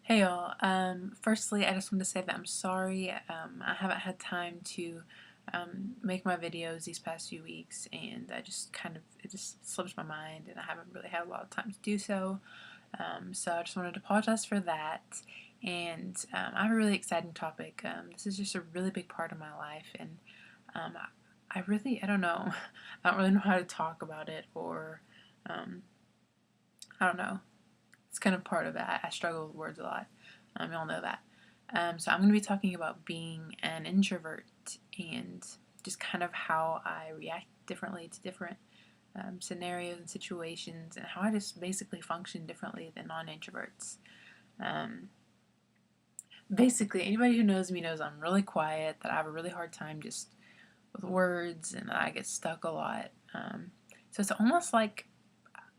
Hey y'all. Firstly, I just want to say that I'm sorry. I haven't had time to make my videos these past few weeks, and it just slips my mind, and I haven't really had a lot of time to do so. So I just wanted to apologize for that. And I have a really exciting topic. This is just a really big part of my life, and I don't know, I don't really know how to talk about it, or um, I don't know. It's kind of part of it. I struggle with words a lot. Y'all know that. So I'm going to be talking about being an introvert and just kind of how I react differently to different scenarios and situations, and how I just basically function differently than non-introverts. Um, Basically, anybody who knows me knows I'm really quiet, that I have a really hard time just with words, and that I get stuck a lot. So it's almost like,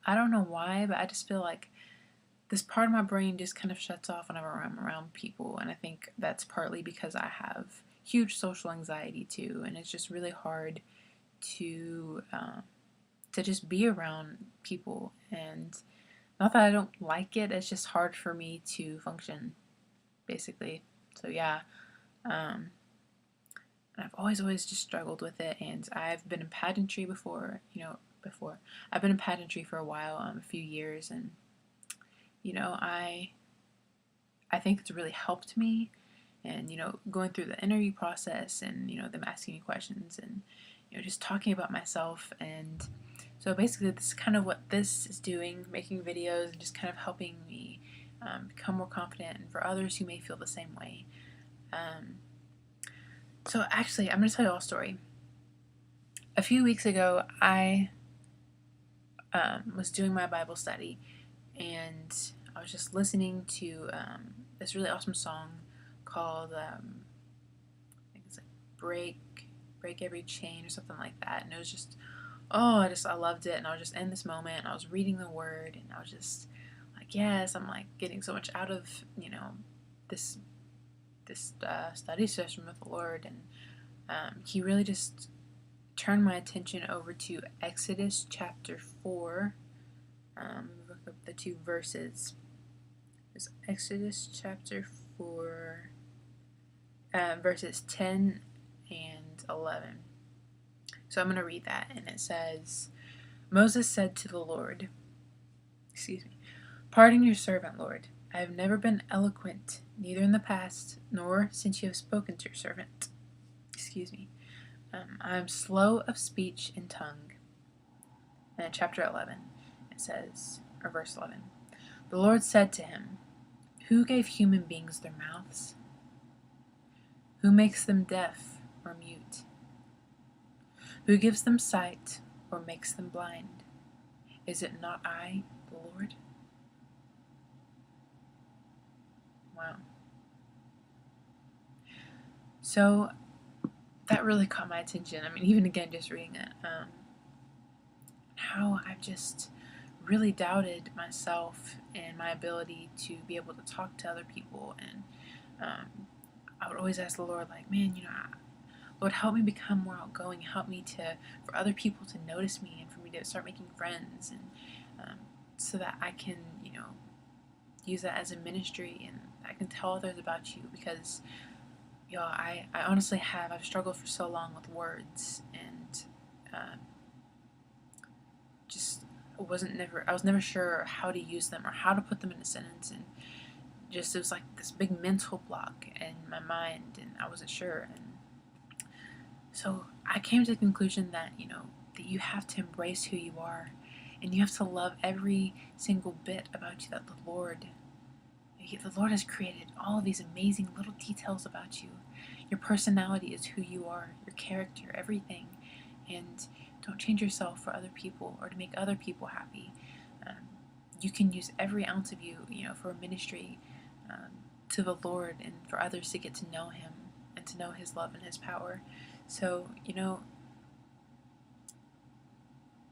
I don't know why, but I just feel like this part of my brain just kind of shuts off whenever I'm around people, and I think that's partly because I have huge social anxiety too, and it's just really hard to just be around people. And not that I don't like it, it's just hard for me to function, basically. So yeah, um, I've always just struggled with it, and I've been in pageantry before. I've been in pageantry for a while, a few years, and I think it's really helped me. And going through the interview process, and them asking me questions, and just talking about myself. And so basically this is kind of what this is doing, making videos and just kind of helping me become more confident, and for others who may feel the same way. So actually, I'm going to tell you all a story. A few weeks ago, I was doing my Bible study, and I was just listening to this really awesome song called I think it's like break every chain or something like that. And it was just, I loved it. And I was just in this moment, and I was reading the word, and I was just like, yes, I'm like getting so much out of this study session with the Lord. And he really just turned my attention over to Exodus chapter 4. Look up the two verses. It's Exodus chapter 4, verses 10 and 11. So I'm going to read that, and it says, Moses said to the Lord, Pardon your servant, Lord. I have never been eloquent, neither in the past, nor since you have spoken to your servant. I am slow of speech and tongue. And in chapter 11, it says, or verse 11, the Lord said to him, Who gave human beings their mouths? Who makes them deaf or mute? Who gives them sight or makes them blind? Is it not I, the Lord? Wow. So that really caught my attention. I mean, even again, just reading it, how I've just really doubted myself and my ability to be able to talk to other people. And I would always ask the Lord, like, man, Lord, help me become more outgoing. Help me for other people to notice me, and for me to start making friends, and so that I can, use that as a ministry, and I can tell others about you. Because, I honestly I've struggled for so long with words, and just I was never sure how to use them or how to put them in a sentence, and just it was like this big mental block in my mind, and I wasn't sure. And so I came to the conclusion that that you have to embrace who you are, and you have to love every single bit about you that the Lord has created all of these amazing little details about you. Your personality is who you are, your character, everything. And don't change yourself for other people or to make other people happy. Um, you can use every ounce of you, for a ministry, to the Lord, and for others to get to know Him and to know His love and His power. So,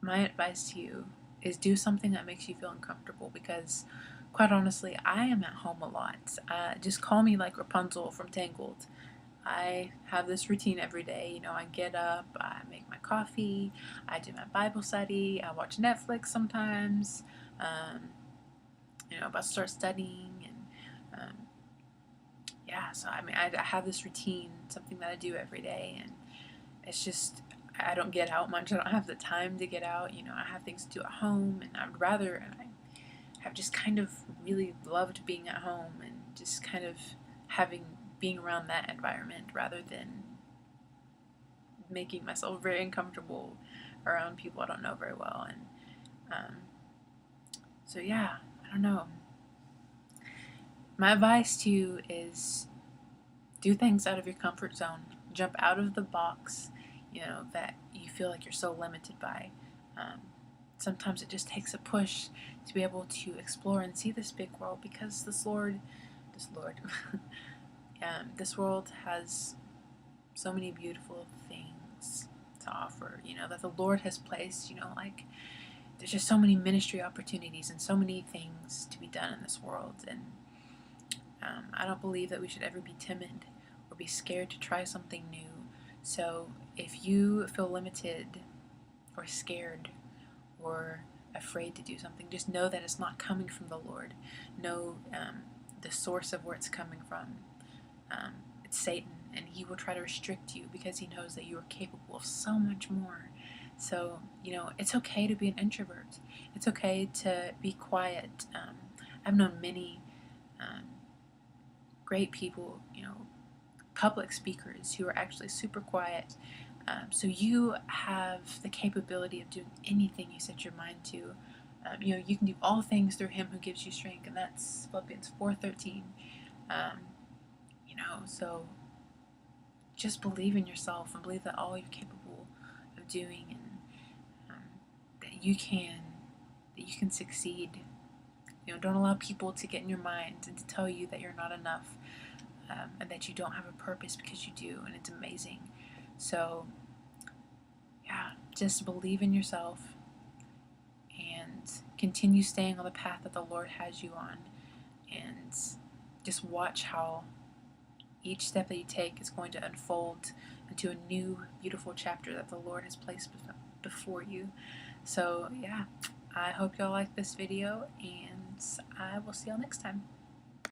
my advice to you is do something that makes you feel uncomfortable, because quite honestly, I am at home a lot. Just call me like Rapunzel from Tangled. I have this routine every day. I get up, I make my coffee, I do my Bible study, I watch Netflix sometimes, about to start studying, and Um, yeah, so I mean, I have this routine, something that I do every day, and it's just I don't get out much. I don't have the time to get out. You know, I have things to do at home, and I would rather, and I have just kind of really loved being at home and just kind of having being around that environment rather than making myself very uncomfortable around people I don't know very well. And um, so yeah, I don't know. My advice to you is do things out of your comfort zone. Jump out of the box, you know, that you feel like you're so limited by. Um, Sometimes it just takes a push to be able to explore and see this big world because this world has so many beautiful things to offer, you know, that the Lord has placed, you know, like there's just so many ministry opportunities and so many things to be done in this world. And I don't believe that we should ever be timid or be scared to try something new. So if you feel limited or scared or afraid to do something, just know that it's not coming from the Lord. Know the source of where it's coming from. It's Satan, and he will try to restrict you because he knows that you are capable of so much more. So, you know, it's okay to be an introvert. It's okay to be quiet. I've known many um, great people, you know, public speakers who are actually super quiet. So you have the capability of doing anything you set your mind to. You know, you can do all things through him who gives you strength, and that's Philippians 4:13. Um, you know, so just believe in yourself and believe that all you're capable of doing, and um, that you can succeed. You know, don't allow people to get in your mind and to tell you that you're not enough, and that you don't have a purpose, because you do, and it's amazing. So yeah, just believe in yourself and continue staying on the path that the Lord has you on, and just watch how each step that you take is going to unfold into a new, beautiful chapter that the Lord has placed before you. So, yeah, I hope y'all like this video, and I will see y'all next time.